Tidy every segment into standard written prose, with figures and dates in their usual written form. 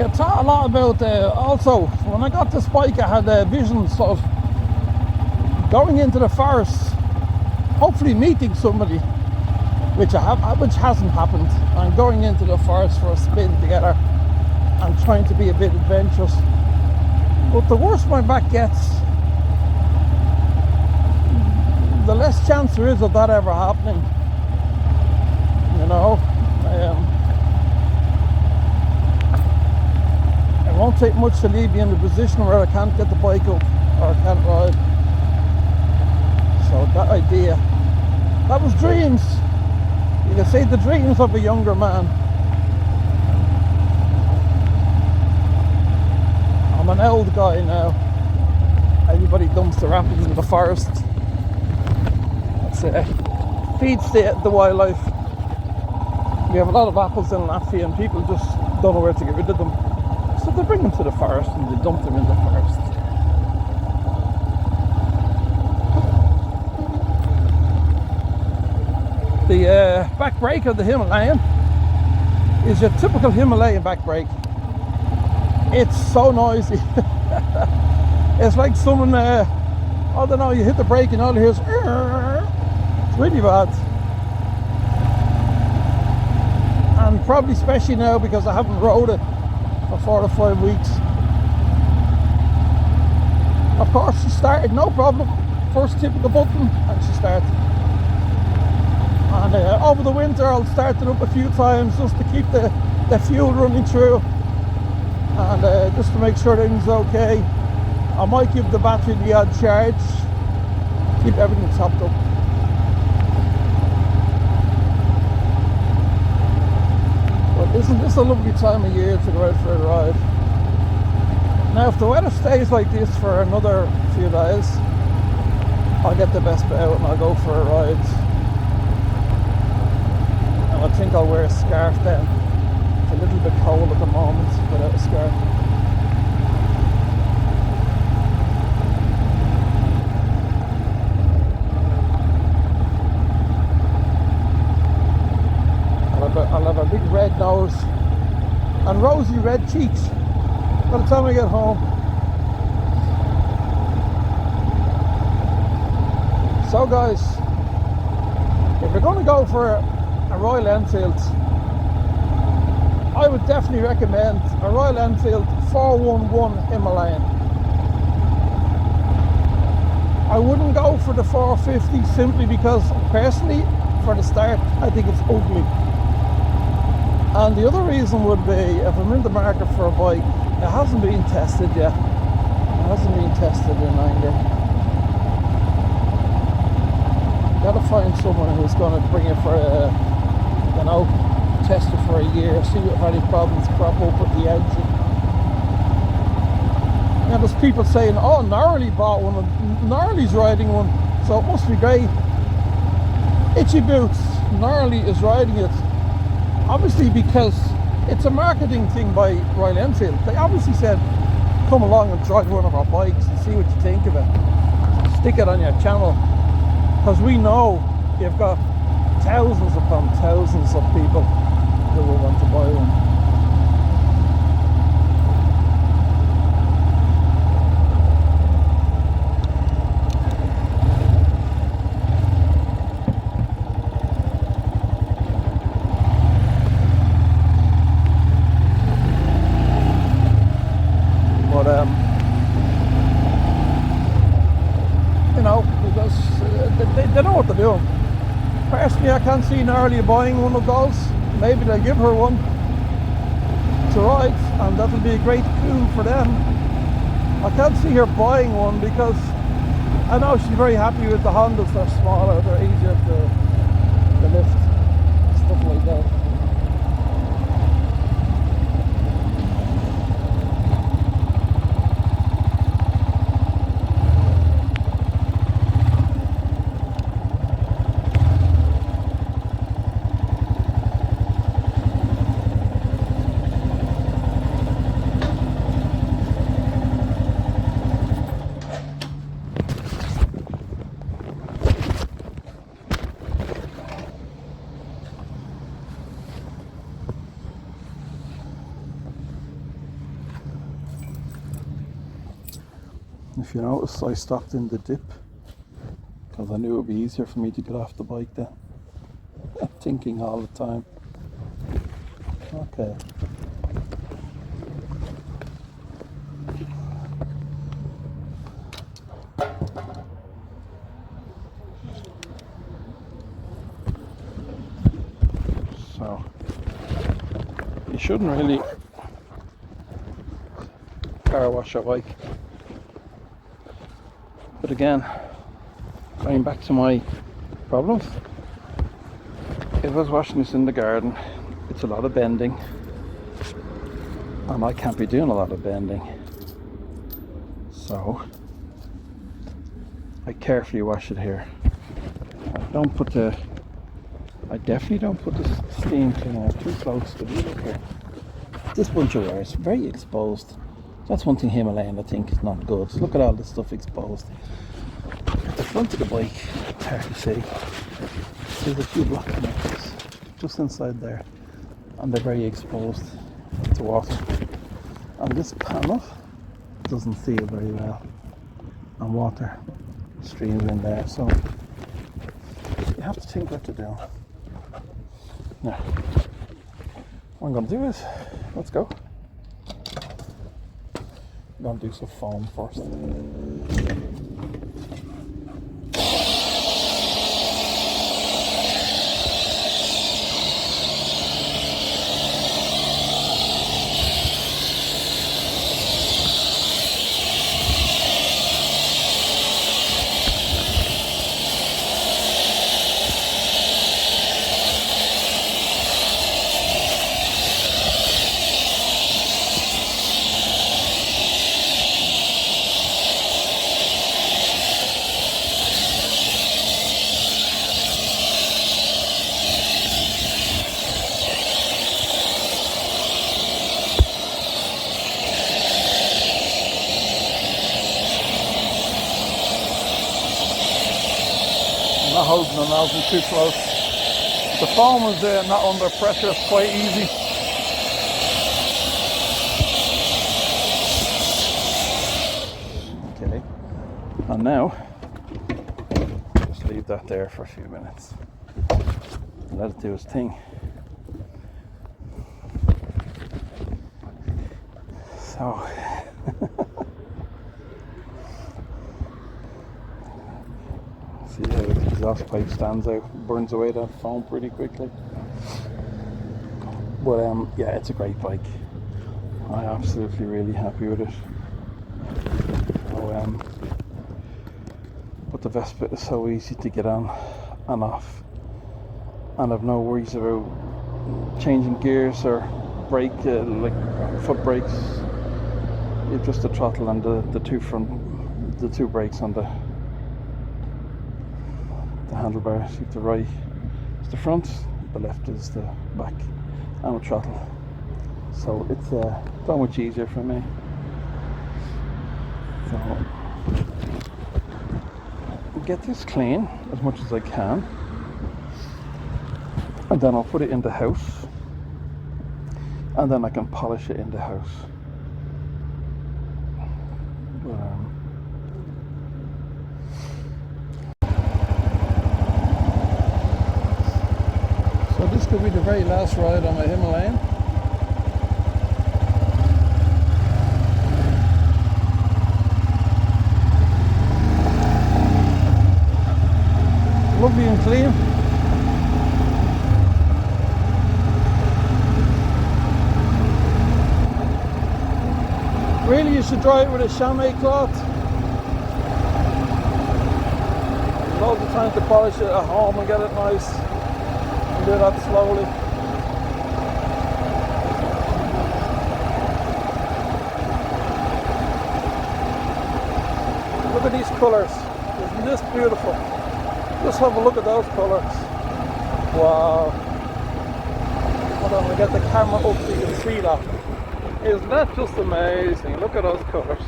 I thought a lot about, also, when I got this bike, I had visions of going into the forest, hopefully meeting somebody, which hasn't happened, and going into the forest for a spin together and trying to be a bit adventurous. But the worse my back gets, the less chance there is of that ever happening. You know, it won't take much to leave me in a position where I can't get the bike up or I can't ride. So that idea, that was dreams. You can say the dreams of a younger man. I'm an old guy now. Everybody dumps their apples in the forest. That's feeds the wildlife. We have a lot of apples in Latvia and people just don't know where to get rid of them. So they bring them to the forest and they dump them in the forest. The back brake of the Himalayan is your typical Himalayan back brake. It's so noisy. It's like someone, I don't know, you hit the brake and all you hear is, it's really bad. And probably especially now because I haven't rode it for 4 to 5 weeks. Of course she started, no problem. First tip of the button and she started. And over the winter I'll start it up a few times just to keep the fuel running through. And just to make sure everything's okay. I might give the battery the odd charge. Keep everything topped up. Isn't this a lovely time of year to go out for a ride? Now if the weather stays like this for another few days, I'll get the Vespa out and I'll go for a ride. And I think I'll wear a scarf then. It's a little bit cold at the moment without a scarf. I'll have a big red nose and rosy red cheeks by the time I get home. So guys, if you're going to go for a Royal Enfield, I would definitely recommend a Royal Enfield 411 Himalayan. I wouldn't go for the 450 simply because personally, for the start, I think it's ugly. And the other reason would be, if I'm in the market for a bike, it hasn't been tested yet. It hasn't been tested in anger. You've got to find someone who's going to bring it for a, you know, test it for a year, see if any problems crop up with the engine. Now there's people saying, oh, Gnarly bought one, and Gnarly's riding one, so it must be great. Itchy Boots, Gnarly is riding it. Obviously because it's a marketing thing by Royal Enfield. They obviously said, come along and drive one of our bikes and see what you think of it. Stick it on your channel. Because we know you've got thousands upon thousands of people who will want to buy one. You know, because they know what they're doing. Personally, I can't see Gnarly buying one of those. Maybe they'll give her one to ride, and that'll be a great coup for them. I can't see her buying one because I know she's very happy with the Hondas. They're smaller, they're easier to lift, stuff like that. If you notice, I stopped in the dip because I knew it would be easier for me to get off the bike then. I'm thinking all the time. Okay. So you shouldn't really car wash your bike. But again, going back to my problems, if I was washing this in the garden, it's a lot of bending, and I can't be doing a lot of bending. So I carefully wash it here. I definitely don't put the steam cleaner too close to the here. This bunch of wire is very exposed. That's one thing Himalayan I think is not good. Look at all this stuff exposed. At the front of the bike, it's hard to see. There's a few block connectors just inside there, and they're very exposed to water. And this panel doesn't seal very well, and water streams in there, so you have to think what to do. Now, what I'm going to do is, let's go. I'm going to do some foam first. Not holding the nozzle too close. The foam is not under pressure, it's quite easy. Okay, and now just leave that there for a few minutes and let it do its thing. So see how the exhaust pipe stands out, burns away that foam pretty quickly. But yeah, it's a great bike. I'm absolutely really happy with it. So, but the Vespa is so easy to get on and off, and I've no worries about changing gears or brake, like foot brakes. It's just the throttle and the two brakes on the handlebars. The right is the front, the left is the back, and the throttle. So it's so much easier for me. So I'll get this clean as much as I can, and then I'll put it in the house, and then I can polish it in the house. So this could be the very last ride on my Himalayan. Lovely and clean. Really, you should dry it with a chamois cloth. Loads of time to polish it at home and get it nice. And do that slowly. Look at these colours. Isn't this beautiful? Just have a look at those colours. Wow. Hold on, I'll get the camera up so you can see that. Isn't that just amazing? Look at those colours.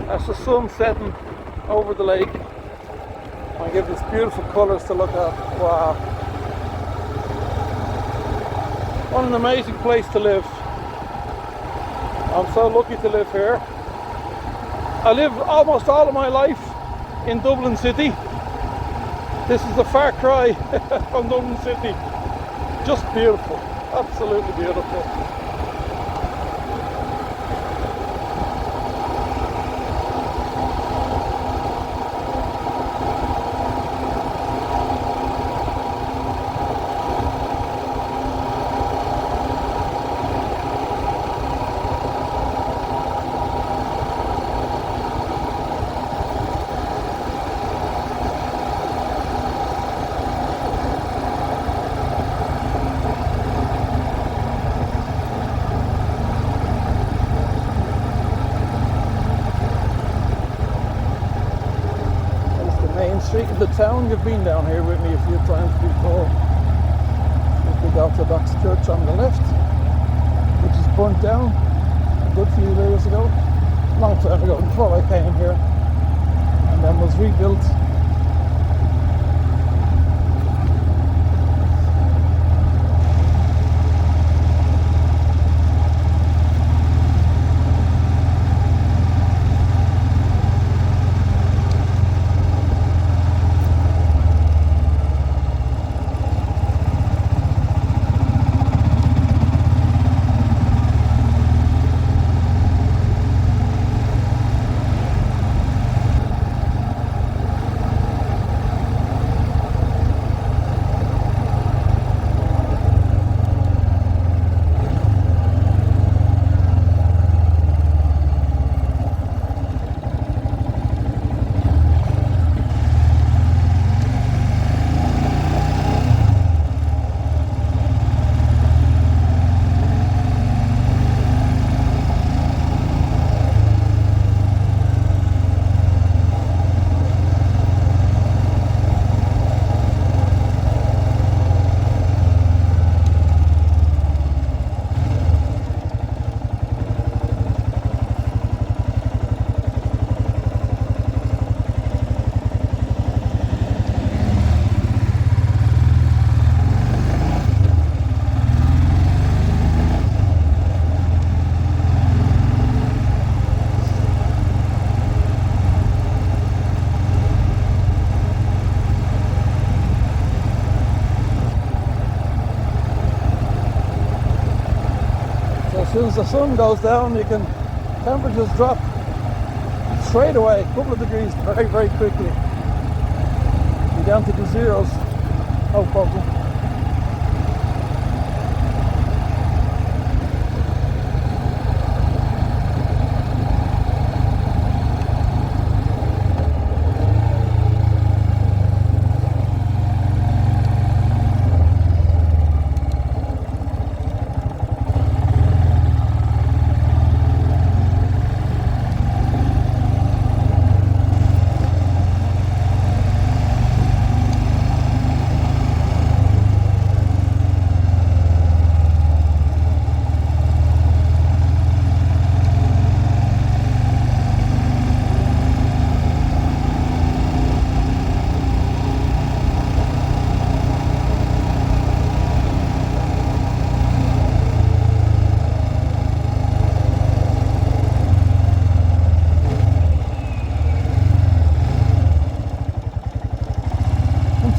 That's the sun setting over the lake. And give this beautiful colours to look at. Wow. What an amazing place to live. I'm so lucky to live here. I lived almost all of my life in Dublin City. This is a far cry from Dublin City. Just beautiful, absolutely beautiful. Street of the town. You've been down here with me a few times before. The big Orthodox church on the left, which is burnt down a good few years ago, long time ago, before I came here, and then was rebuilt. As soon as the sun goes down, temperatures drop straight away, a couple of degrees very, very quickly. You're down to the zeros, no problem.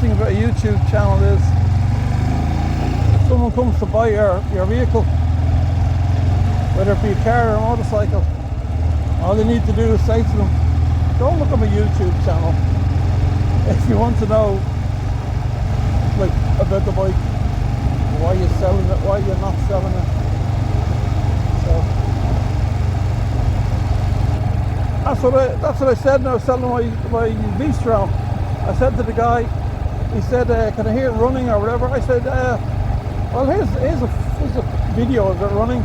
About a YouTube channel is if someone comes to buy your vehicle, whether it be a car or a motorcycle, all they need to do is say to them, don't look at my YouTube channel. If you want to know like about the bike, why you're selling it, why you're not selling it. So that's what I said when I was selling my Vespa. I said to the guy, he said, can I hear it running or whatever? I said, well, here's a video of it running.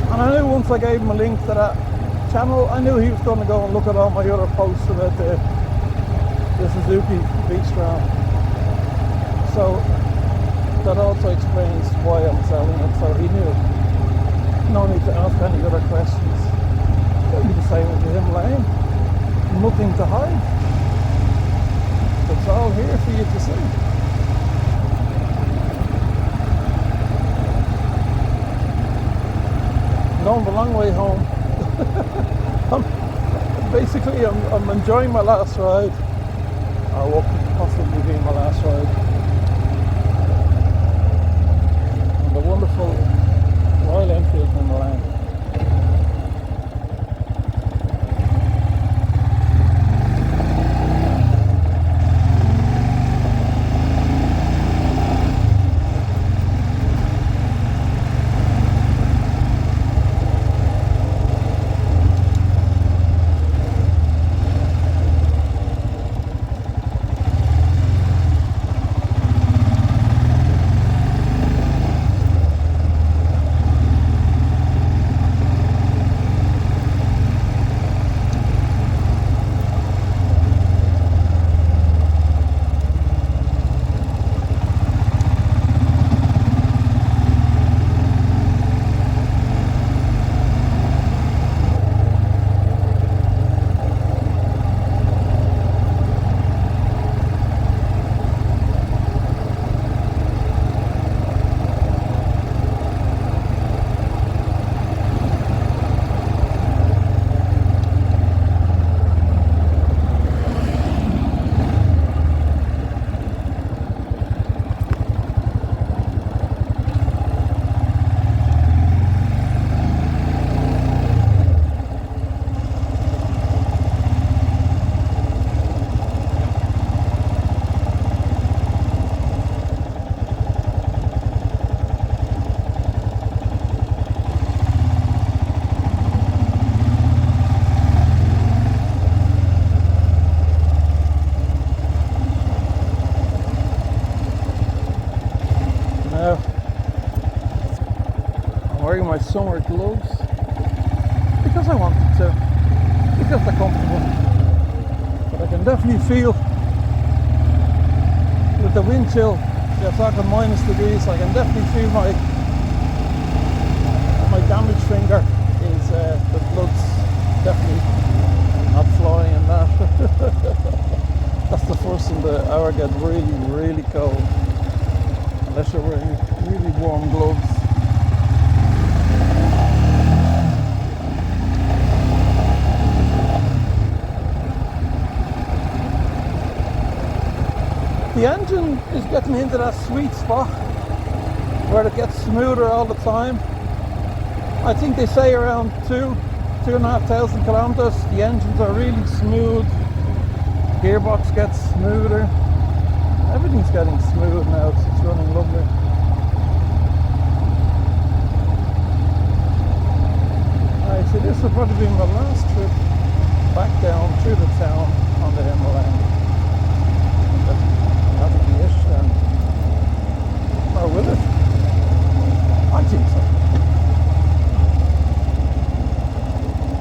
And I knew once I gave him a link to that channel, I knew he was going to go and look at all my other posts about the Suzuki V-Strom. So that also explains why I'm selling it, so he knew. No need to ask any other questions. It'll be the same with the Himalayan. Nothing to hide. It's all here for you to see. I'm going a long way home. basically, I'm enjoying my last ride, or what could possibly be my last ride, on the wonderful Royal Enfield Himalayan. I'm wearing my summer gloves because I wanted to, because they're comfortable. But I can definitely feel with the wind chill, they're talking minus degrees, I can definitely feel my damaged finger is, the blood's definitely not flowing in that. That's the first in the hour get really, really cold. Unless you're wearing really warm gloves. The engine is getting into that sweet spot where it gets smoother all the time. I think they say around 2,500 kilometers, the engines are really smooth. Gearbox gets smoother. Everything's getting smooth now, it's running lovely. Alright, so this will probably be my last trip back down through the town on the Himalayan. That'll be it then. Or will it? I think so.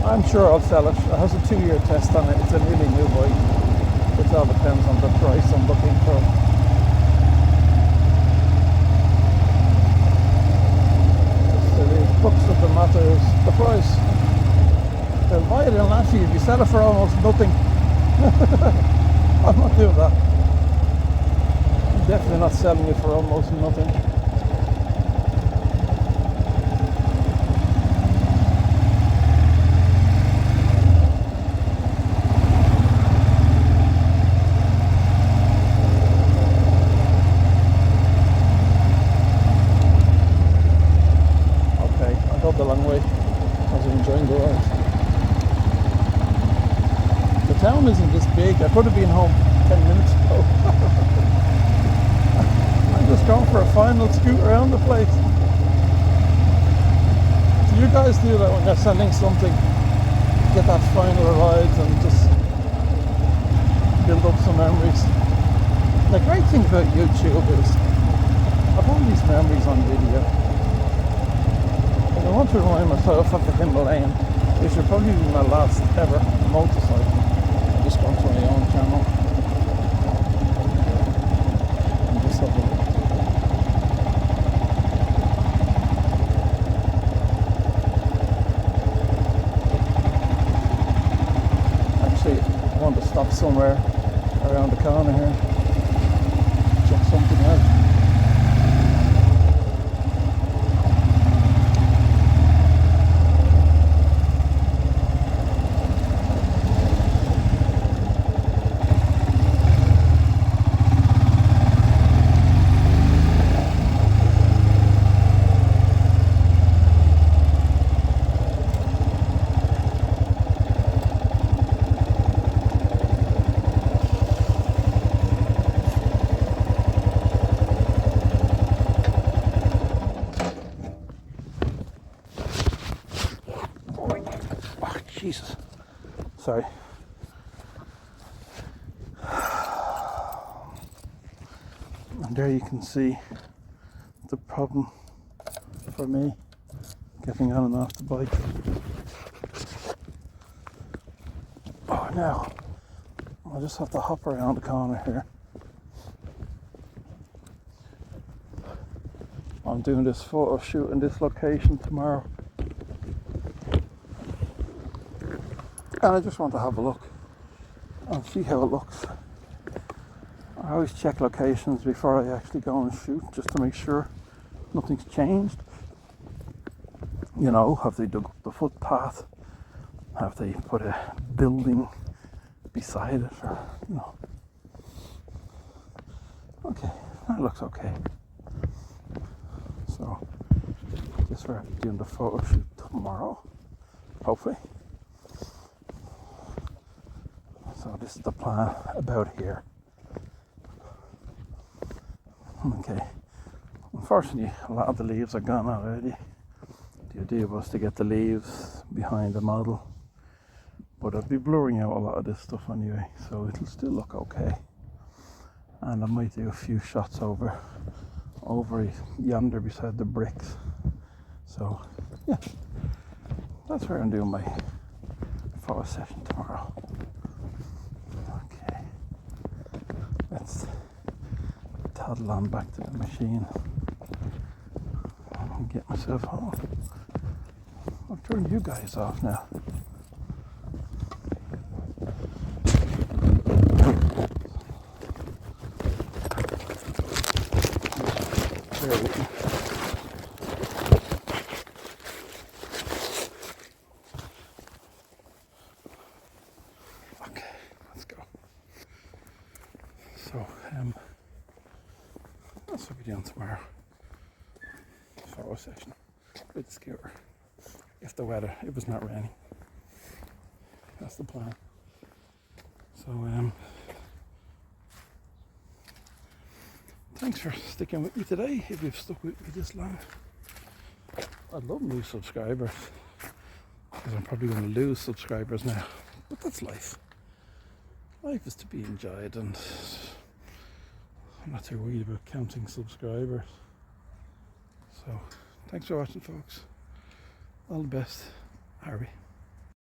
I'm sure I'll sell it. It has a 2-year test on it. It's a really new bike. It all depends on the price I'm looking for. So the crux of the matter is the price. They'll buy it in Latvia if you sell it for almost nothing. I'm not doing that. I'm definitely not selling it for almost nothing. The long way. I was enjoying the ride. The town isn't this big. I could have been home 10 minutes ago. I'm just going for a final scoot around the place. Do you guys do that when you're sending something? Get that final ride and just build up some memories. The great thing about YouTube is I've all these memories on video. I want to remind myself of the Himalayan, which will probably be my last ever motorcycle. I'm just going to my own channel. And just have a look. Actually, I want to stop somewhere around the corner here. Check something out. Jesus. Sorry. And there you can see the problem for me getting on and off the bike. Oh, now I just have to hop around the corner here. I'm doing this photo shoot in this location tomorrow, and I just want to have a look and see how it looks. I always check locations before I actually go and shoot, just to make sure nothing's changed. You know, have they dug up the footpath? Have they put a building beside it? Or, you know. Okay, that looks okay. So, this we're doing the photo shoot tomorrow, hopefully. So this is the plan about here. Okay. Unfortunately, a lot of the leaves are gone already. The idea was to get the leaves behind the model, but I'll be blurring out a lot of this stuff anyway, so it'll still look okay. And I might do a few shots over yonder beside the bricks. So yeah, that's where I'm doing my photo session tomorrow. Okay, let's toddle on back to the machine and get myself home. I'll turn you guys off now. Bear with me. Okay, let's go. So, that's what we're doing tomorrow. Photo session with the scooter. If the weather, it was not raining. That's the plan. So, thanks for sticking with me today, if you've stuck with me this long. I'd love new subscribers, because I'm probably going to lose subscribers now. But that's life. Life is to be enjoyed, and I'm not too worried about counting subscribers. So, thanks for watching, folks. All the best, Harry.